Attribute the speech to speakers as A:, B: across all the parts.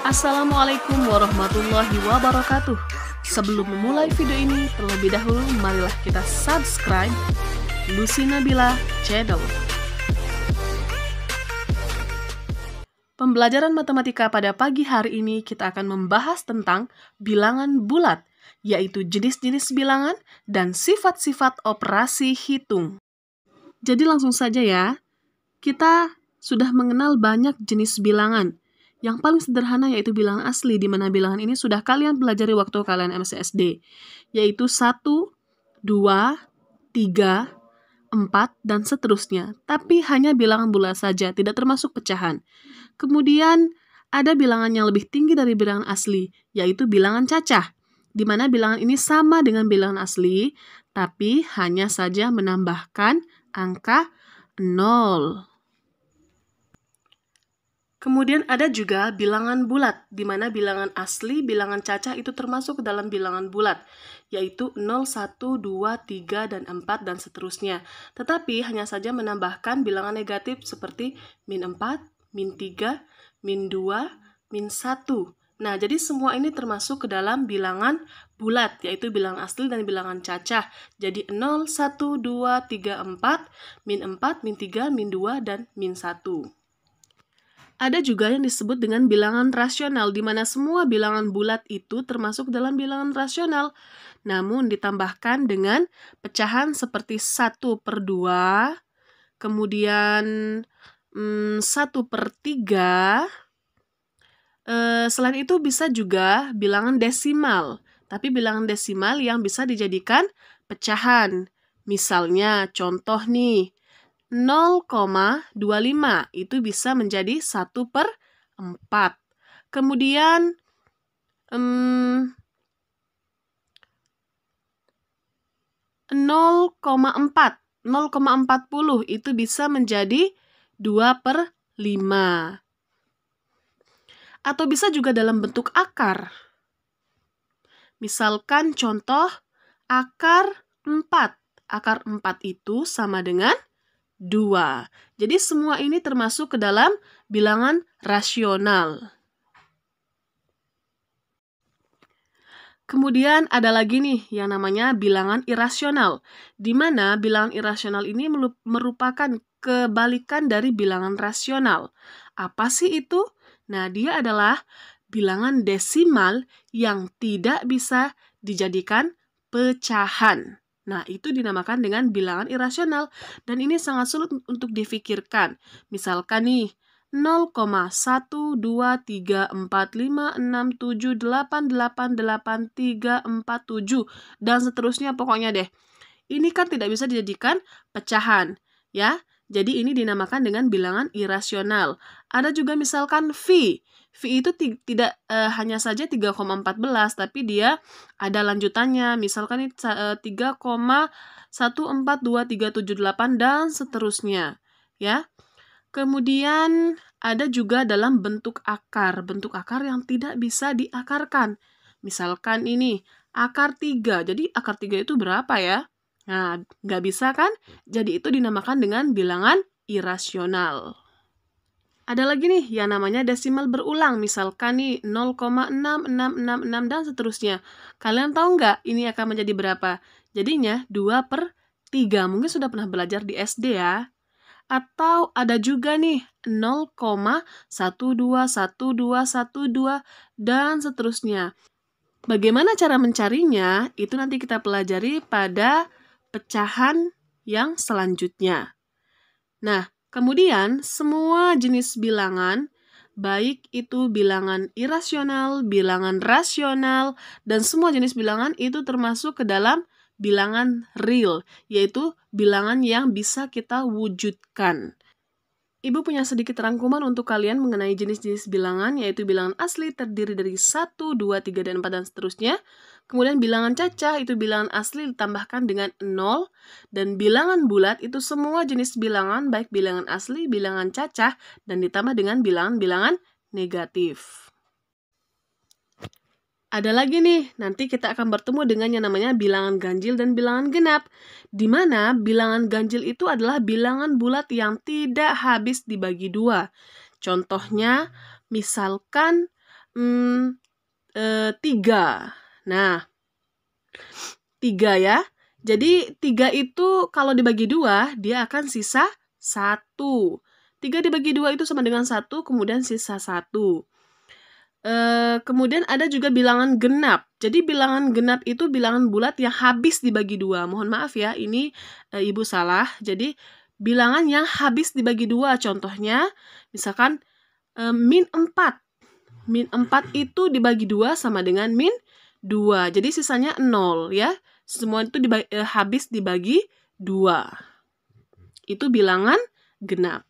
A: Assalamualaikum warahmatullahi wabarakatuh. Sebelum memulai video ini, terlebih dahulu marilah kita subscribe Lucy Nabila Channel. Pembelajaran matematika pada pagi hari ini kita akan membahas tentang bilangan bulat, yaitu jenis-jenis bilangan dan sifat-sifat operasi hitung. Jadi langsung saja ya, kita sudah mengenal banyak jenis bilangan. Yang paling sederhana yaitu bilangan asli, di mana bilangan ini sudah kalian pelajari waktu kalian MCSD, yaitu 1, 2, 3, 4, dan seterusnya. Tapi hanya bilangan bulat saja, tidak termasuk pecahan. Kemudian ada bilangan yang lebih tinggi dari bilangan asli, yaitu bilangan cacah, di mana bilangan ini sama dengan bilangan asli, tapi hanya saja menambahkan angka 0. Kemudian ada juga bilangan bulat, di mana bilangan asli, bilangan cacah itu termasuk ke dalam bilangan bulat, yaitu 0, 1, 2, 3, dan 4, dan seterusnya. Tetapi hanya saja menambahkan bilangan negatif seperti min 4, min 3, min 2, min 1. Nah, jadi semua ini termasuk ke dalam bilangan bulat, yaitu bilangan asli dan bilangan cacah. Jadi 0, 1, 2, 3, 4, min 4, min 3, min 2, dan min 1. Ada juga yang disebut dengan bilangan rasional, di mana semua bilangan bulat itu termasuk dalam bilangan rasional, namun ditambahkan dengan pecahan seperti 1/2, kemudian 1/3. Selain itu bisa juga bilangan desimal, tapi bilangan desimal yang bisa dijadikan pecahan. Misalnya, contoh nih, 0,25 itu bisa menjadi 1/4. Kemudian 0,40 itu bisa menjadi 2/5. Atau bisa juga dalam bentuk akar. Misalkan contoh akar 4. Akar 4 itu sama dengan 2. Jadi semua ini termasuk ke dalam bilangan rasional. Kemudian ada lagi nih yang namanya bilangan irasional, di mana bilangan irasional ini merupakan kebalikan dari bilangan rasional. Apa sih itu? Nah, dia adalah bilangan desimal yang tidak bisa dijadikan pecahan. Nah, itu dinamakan dengan bilangan irasional, dan ini sangat sulit untuk difikirkan. Misalkan nih, 0,1234567888347 dan seterusnya pokoknya deh. Ini kan tidak bisa dijadikan pecahan, ya. Jadi ini dinamakan dengan bilangan irasional. Ada juga misalkan V. V itu tidak hanya saja 3,14, tapi dia ada lanjutannya. Misalkan 3,14238 dan seterusnya, ya. Kemudian ada juga dalam bentuk akar yang tidak bisa diakarkan. Misalkan ini akar 3. Jadi akar 3 itu berapa ya? Nah, nggak bisa kan? Jadi itu dinamakan dengan bilangan irasional. Ada lagi nih yang namanya desimal berulang. Misalkan nih 0,6666 dan seterusnya. Kalian tahu nggak ini akan menjadi berapa? Jadinya 2/3. Mungkin sudah pernah belajar di SD ya. Atau ada juga nih 0,121212 dan seterusnya. Bagaimana cara mencarinya? Itu nanti kita pelajari pada pecahan yang selanjutnya. Nah, kemudian semua jenis bilangan, baik itu bilangan irasional, bilangan rasional, dan semua jenis bilangan itu termasuk ke dalam bilangan real, yaitu bilangan yang bisa kita wujudkan. Ibu punya sedikit rangkuman untuk kalian mengenai jenis-jenis bilangan, yaitu bilangan asli terdiri dari 1, 2, 3, dan 4, dan seterusnya. Kemudian bilangan cacah itu bilangan asli ditambahkan dengan 0. Dan bilangan bulat itu semua jenis bilangan, baik bilangan asli, bilangan cacah, dan ditambah dengan bilangan-bilangan negatif. Ada lagi nih, nanti kita akan bertemu dengan yang namanya bilangan ganjil dan bilangan genap, di mana bilangan ganjil itu adalah bilangan bulat yang tidak habis dibagi 2. Contohnya, misalkan 3. Nah, 3 ya. Jadi 3 itu kalau dibagi 2, dia akan sisa 1. 3 dibagi 2 itu sama dengan 1, kemudian sisa 1. Kemudian ada juga bilangan genap. Jadi bilangan genap itu bilangan bulat yang habis dibagi 2. Mohon maaf ya, ini Ibu salah. Jadi bilangan yang habis dibagi 2. Contohnya, misalkan min 4. Min 4 itu dibagi 2 sama dengan min 2. Jadi sisanya 0 ya. Semua itu habis dibagi 2. Itu bilangan genap.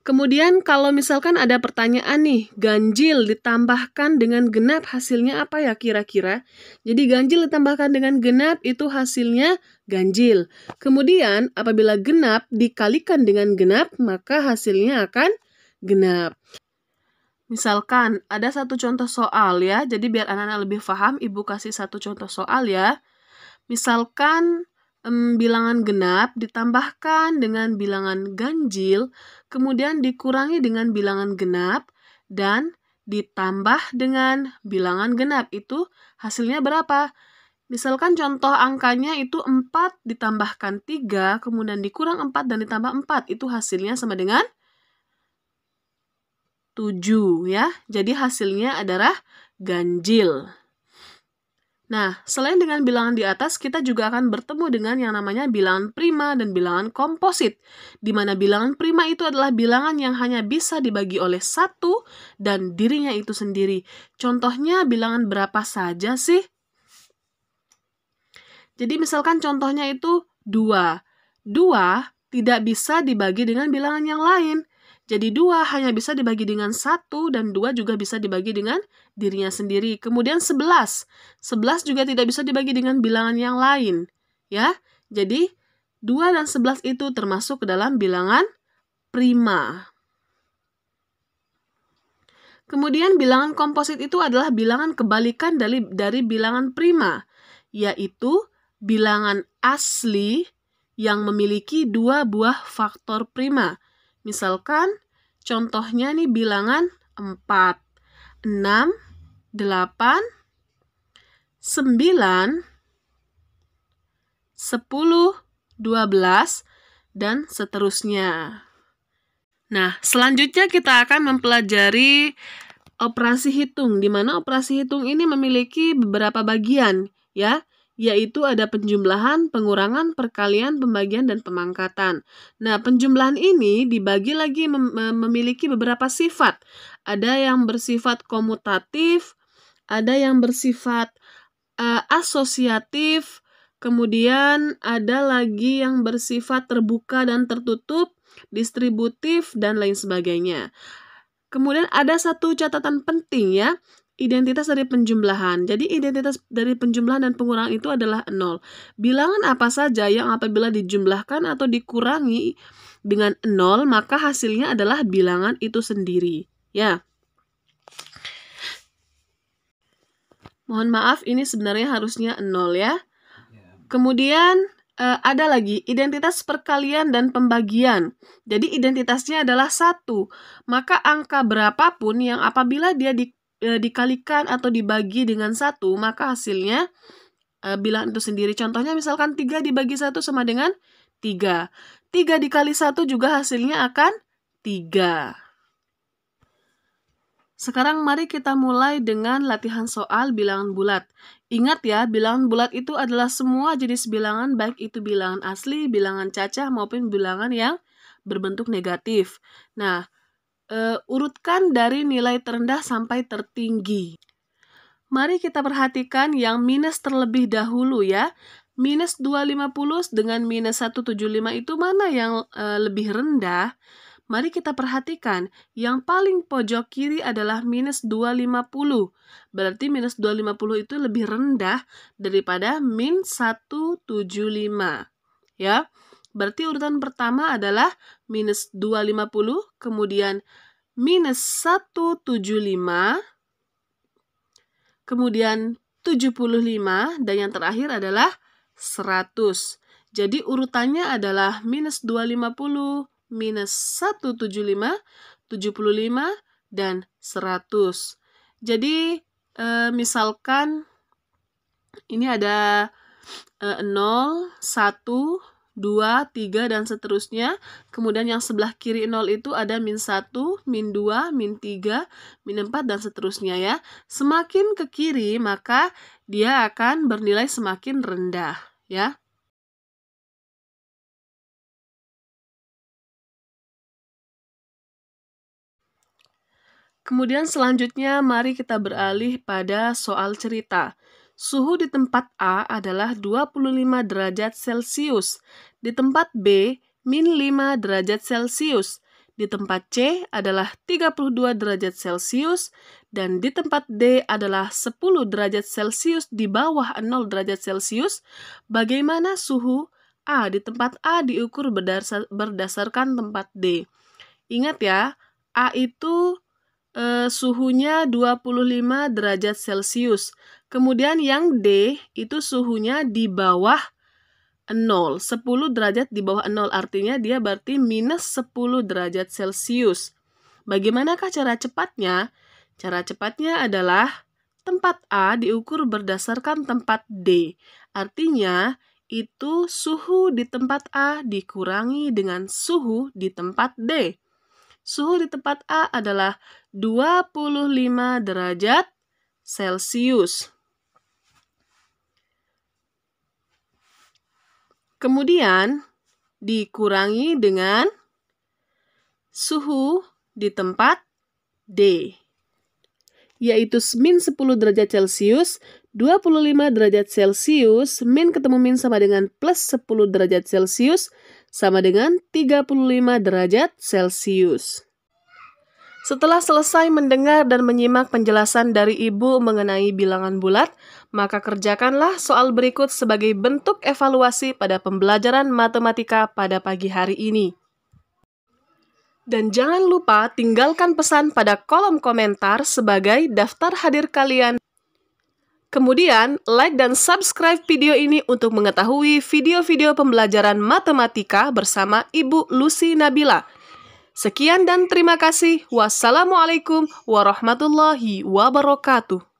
A: Kemudian kalau misalkan ada pertanyaan nih, ganjil ditambahkan dengan genap hasilnya apa ya kira-kira? Jadi ganjil ditambahkan dengan genap itu hasilnya ganjil. Kemudian apabila genap dikalikan dengan genap, maka hasilnya akan genap. Misalkan ada satu contoh soal ya, jadi biar anak-anak lebih paham, Ibu kasih satu contoh soal ya. Misalkan bilangan genap ditambahkan dengan bilangan ganjil, kemudian dikurangi dengan bilangan genap, dan ditambah dengan bilangan genap. Itu hasilnya berapa? Misalkan contoh angkanya itu 4 ditambahkan 3, kemudian dikurang 4 dan ditambah 4. Itu hasilnya sama dengan 7 ya. Jadi hasilnya adalah ganjil. Nah, selain dengan bilangan di atas, kita juga akan bertemu dengan yang namanya bilangan prima dan bilangan komposit. Di mana bilangan prima itu adalah bilangan yang hanya bisa dibagi oleh 1 dan dirinya itu sendiri. Contohnya bilangan berapa saja sih? Jadi misalkan contohnya itu 2. 2 tidak bisa dibagi dengan bilangan yang lain. Jadi 2 hanya bisa dibagi dengan 1 dan 2 juga bisa dibagi dengan dirinya sendiri. Kemudian 11. 11 juga tidak bisa dibagi dengan bilangan yang lain. Ya, jadi 2 dan 11 itu termasuk ke dalam bilangan prima. Kemudian bilangan komposit itu adalah bilangan kebalikan dari bilangan prima, yaitu bilangan asli yang memiliki 2 buah faktor prima. Misalkan, contohnya nih bilangan 4, 6, 8, 9, 10, 12, dan seterusnya. Nah, selanjutnya kita akan mempelajari operasi hitung, di mana operasi hitung ini memiliki beberapa bagian, ya. Yaitu ada penjumlahan, pengurangan, perkalian, pembagian, dan pemangkatan. Nah, penjumlahan ini dibagi lagi memiliki beberapa sifat. Ada yang bersifat komutatif, ada yang bersifat asosiatif, kemudian ada lagi yang bersifat terbuka dan tertutup, distributif, dan lain sebagainya. Kemudian ada satu catatan penting ya, identitas dari penjumlahan. Jadi identitas dari penjumlahan dan pengurangan itu adalah 0. Bilangan apa saja yang apabila dijumlahkan atau dikurangi dengan 0, maka hasilnya adalah bilangan itu sendiri. Ya. Mohon maaf, ini sebenarnya harusnya 0 ya. Kemudian ada lagi identitas perkalian dan pembagian. Jadi identitasnya adalah 1. Maka angka berapapun yang apabila dia dikalikan atau dibagi dengan 1, maka hasilnya bilangan itu sendiri. Contohnya misalkan 3 dibagi 1 sama dengan 3. 3 dikali 1 juga hasilnya akan 3. Sekarang mari kita mulai dengan latihan soal bilangan bulat. Ingat ya, bilangan bulat itu adalah semua jenis bilangan, baik itu bilangan asli, bilangan cacah, maupun bilangan yang berbentuk negatif. Nah, urutkan dari nilai terendah sampai tertinggi. Mari kita perhatikan yang minus terlebih dahulu ya. Minus 250 dengan minus 175 itu mana yang lebih rendah? Mari kita perhatikan, yang paling pojok kiri adalah minus 250. Berarti minus 250 itu lebih rendah daripada min 175. Ya, berarti urutan pertama adalah minus 250, kemudian minus 175, kemudian 75, dan yang terakhir adalah 100. Jadi urutannya adalah minus 250, minus 175, 75, dan 100. Jadi misalkan ini ada 0, 1, 2, 3, dan seterusnya. Kemudian yang sebelah kiri 0 itu ada -1, -2, -3, -4, dan seterusnya ya. Semakin ke kiri, maka dia akan bernilai semakin rendah ya. Kemudian selanjutnya mari kita beralih pada soal cerita. Suhu di tempat A adalah 25 derajat Celcius. Di tempat B, -5 derajat Celcius. Di tempat C adalah 32 derajat Celcius. Dan di tempat D adalah 10 derajat Celcius di bawah 0 derajat Celcius. Bagaimana suhu A di tempat A diukur berdasarkan tempat D? Ingat ya, A itu suhunya 25 derajat Celcius. Kemudian yang D itu suhunya di bawah 0, 10 derajat di bawah 0, artinya dia berarti -10 derajat Celcius. Bagaimanakah cara cepatnya? Cara cepatnya adalah tempat A diukur berdasarkan tempat D. Artinya itu suhu di tempat A dikurangi dengan suhu di tempat D. Suhu di tempat A adalah 25 derajat Celcius. Kemudian dikurangi dengan suhu di tempat D, yaitu -10 derajat Celcius, 25 derajat Celcius, min ketemu min sama dengan +10 derajat Celcius, sama dengan 35 derajat Celcius. Setelah selesai mendengar dan menyimak penjelasan dari Ibu mengenai bilangan bulat, maka kerjakanlah soal berikut sebagai bentuk evaluasi pada pembelajaran matematika pada pagi hari ini. Dan jangan lupa tinggalkan pesan pada kolom komentar sebagai daftar hadir kalian. Kemudian, like dan subscribe video ini untuk mengetahui video-video pembelajaran matematika bersama Ibu Lucy Nabila. Sekian dan terima kasih. Wassalamualaikum warahmatullahi wabarakatuh.